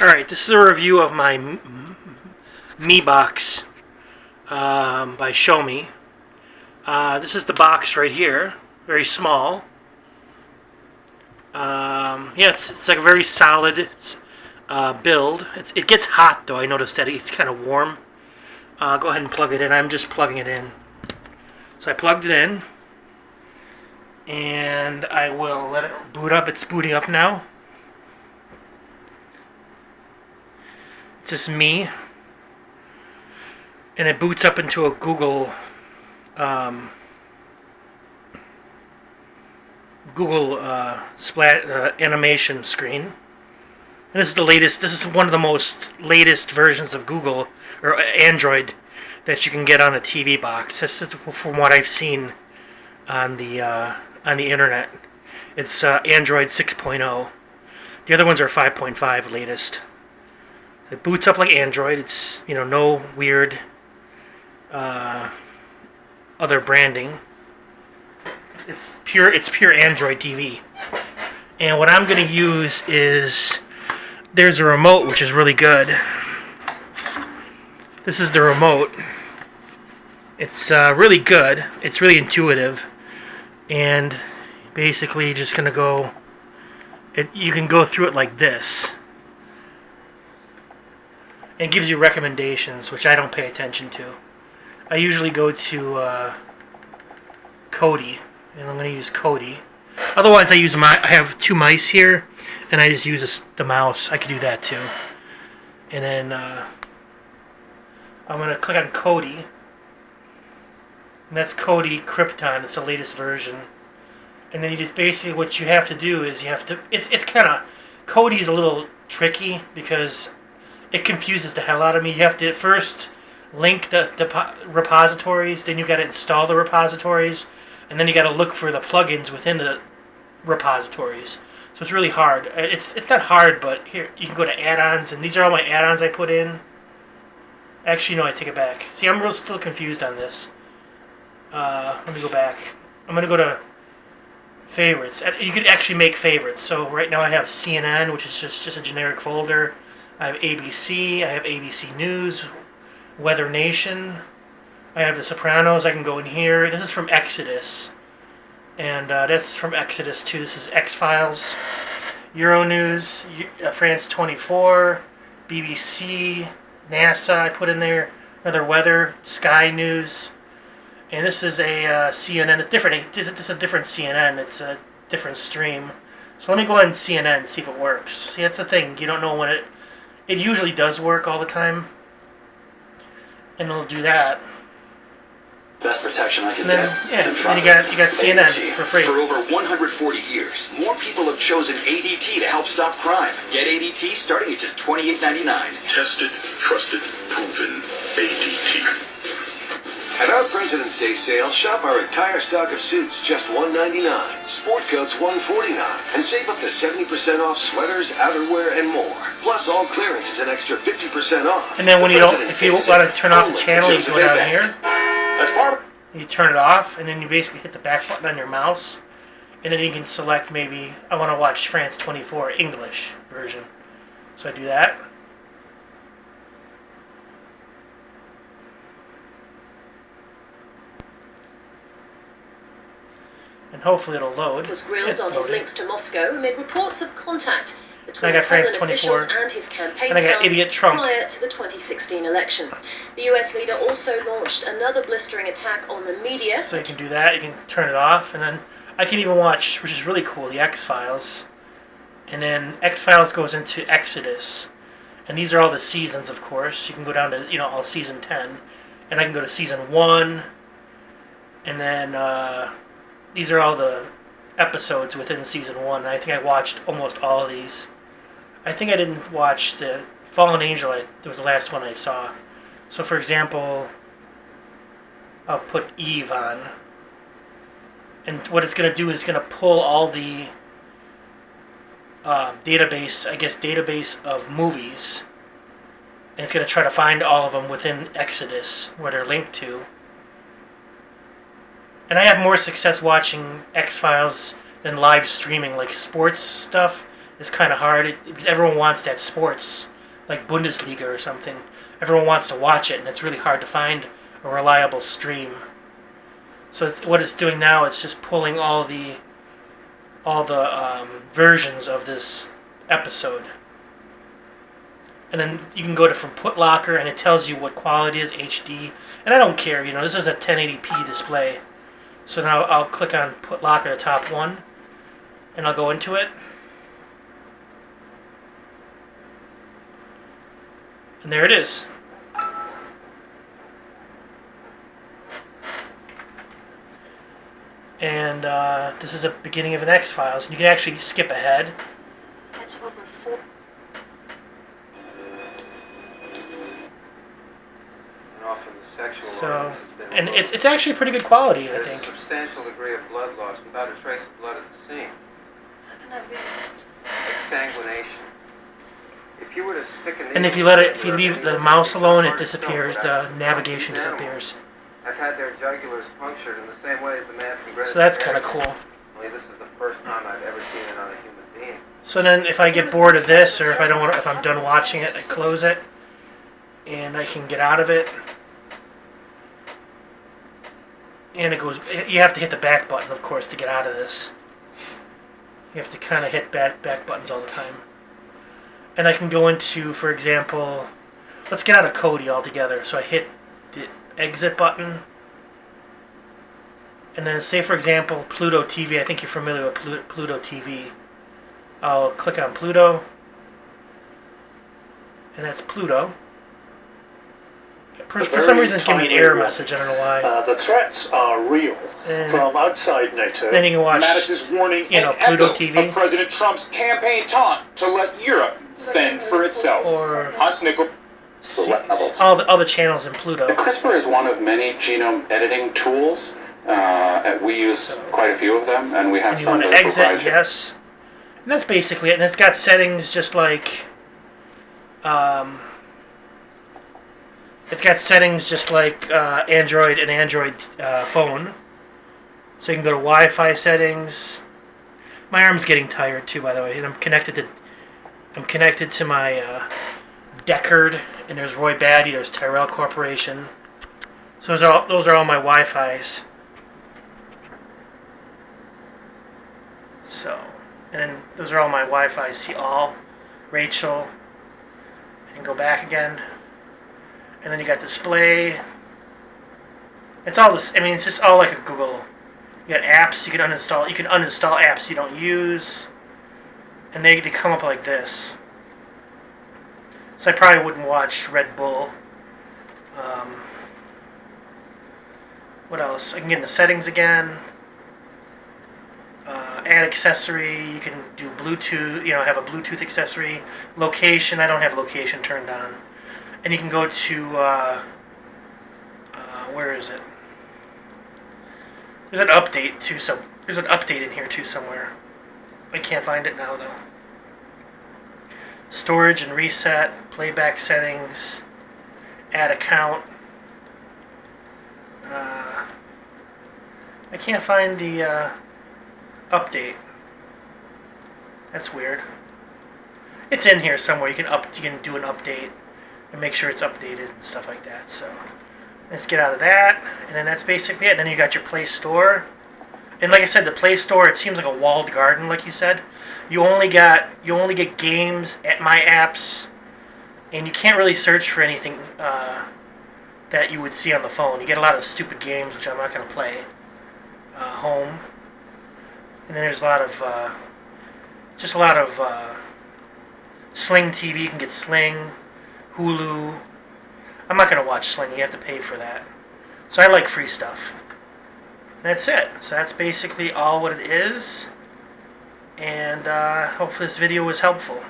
Alright, this is a review of my MiBox by Show Me. This is the box right here. Very small. Yeah, it's like a very solid build. It gets hot though. I noticed that it's kind of warm. Go ahead and plug it in. I'm just plugging it in. So I plugged it in. And I will let it boot up. It's booting up now. It's just me, and it boots up into a Google animation screen. And this is the latest. This is one of the most latest versions of Google or Android that you can get on a TV box. This is from what I've seen on the internet. It's Android 6.0. The other ones are 5.5 latest. It boots up like Android. It's, no weird other branding. It's pure Android TV. And what I'm going to use is, there's a remote which is really good. This is the remote. It's really good. It's really intuitive. And basically just going to go, you can go through it like this. It gives you recommendations, which I don't pay attention to. I usually go to Kodi, and I'm going to use Kodi. Otherwise, I have two mice here, and I just use the mouse. I could do that too. And then I'm going to click on Kodi, and that's Kodi Krypton. It's the latest version. And then you just basically what you have to do is it's kind of, Kodi's a little tricky because it confuses the hell out of me. You have to first link the repositories, then you got to install the repositories, and then you got to look for the plugins within the repositories. So it's really hard. It's not hard, but here you can go to Addons, and these are all my add-ons I put in. Actually, no, I take it back. See, I'm still confused on this. Let me go back. I'm gonna go to favorites. You can actually make favorites. So right now I have CNN, which is just a generic folder. I have ABC, I have ABC News, Weather Nation, I have The Sopranos, I can go in here. This is from Exodus, and that's from Exodus too. This is XFiles, Euronews, France 24, BBC, NASA, I put in there, another weather, Sky News, and this is a CNN, it's different, it's a different CNN, it's a different stream. So let me go ahead and CNN and see if it works. See, that's the thing, you don't know when it usually does work all the time, and it'll do that. Best protection I can get. Yeah, and you got CNN ADT. For free. For over 140 years, more people have chosen ADT to help stop crime. Get ADT starting at just $28.99. Tested, trusted, proven ADT. At our President's Day sale, shop our entire stock of suits, just $199, sport coats $149, and save up to 70% off sweaters, outerwear, and more. Plus, all clearance is an extra 50% off. And then when if you want to turn off the channel, you go down here. You turn it off, and then you basically hit the back button on your mouse, and then you can select maybe I want to watch France 24 English version. So I do that. And hopefully it'll load. Was grilled on his links to Moscow amid reports of contact between I got France 24 officials and his campaign and I got staff idiot Trump prior to the 2016 election. The US leader also launched another blistering attack on the media. So you can do that, you can turn it off, and then I can even watch, which is really cool, the XFiles. And then XFiles goes into Exodus. And these are all the seasons, of course. You can go down to, all season 10. And I can go to season 1. And then these are all the episodes within season 1. I think I watched almost all of these. I think I didn't watch the Fallen Angel. It was the last one I saw. So for example, I'll put Eve on. And what it's going to do is going to pull all the database of movies. And it's going to try to find all of them within Exodus, where they're linked to. And I have more success watching X-Files than live streaming. Like sports stuff is kind of hard because everyone wants that sports like Bundesliga or something. Everyone wants to watch it, and it's really hard to find a reliable stream. So what it's doing now, it's just pulling all the versions of this episode. And then you can go to from Putlocker, and it tells you what quality is, HD. And I don't care, this is a 1080p display. So now I'll click on Putlocker, the top one, and I'll go into it. And there it is. And this is a beginning of an XFiles. You can actually skip ahead. So, and it's actually pretty good quality, I think. There's a substantial degree of blood loss without a trace of blood at the scene. How can that be? Exsanguination. If you were to stick a needle, and if you leave the mouse alone, it disappears. The navigation disappears. I've had their jugulars punctured in the same way as the man from Greenwich. So that's kind of cool. Only this is the first time I've ever seen it on a human being. So then, if I get bored of this, or if I'm done watching it, I close it, and I can get out of it. And it goes. You have to hit the back button, of course, to get out of this. You have to kind of hit back buttons all the time. And I can go into, for example, let's get out of Kodi altogether. So I hit the exit button. And then say, for example, Pluto TV. I think you're familiar with Pluto TV. I'll click on Pluto. And that's Pluto. For some reason, it's giving me an error message. I don't know why. The threats are real from outside NATO. Then you can watch, Mattis's warning Pluto echo TV. of President Trump's campaign taunt to let Europe fend for itself. Or Hans Nickel. all the channels in Pluto. CRISPR is one of many genome editing tools. We use quite a few of them, and we have You some want that to are exit, proprietary. yes. And that's basically it. And it's got settings just like... it's got settings just like an Android phone. So you can go to Wi-Fi settings. My arm's getting tired too, by the way. And I'm connected to my Deckard, and there's Roy Batty, there's Tyrell Corporation. So those are all my Wi-Fis. So, and then those are all my Wi-Fi. See all, Rachel. I can go back again. And then you got display. It's all this. I mean, it's just all like a Google. You got apps you can uninstall. You can uninstall apps you don't use, and they come up like this. So I probably wouldn't watch Red Bull. What else? I can get in the settings again. Add accessory. You can do Bluetooth. Have a Bluetooth accessory. Location. I don't have location turned on. And you can go to, where is it? There's an update too. So there's an update in here too somewhere. I can't find it now though. Storage and reset, playback settings, add account. I can't find the update. That's weird. It's in here somewhere. You can do an update and make sure it's updated and stuff like that. So let's get out of that, and then that's basically it. And then you got your Play Store, and like I said, the Play Store, it seems like a walled garden, like you said. You only get games at My Apps, and you can't really search for anything that you would see on the phone. You get a lot of stupid games, which I'm not going to play. Home, and then there's a lot of Sling TV. You can get Sling. Hulu. I'm not going to watch Sling. You have to pay for that. So I like free stuff. That's it. So that's basically all what it is. And hopefully this video was helpful.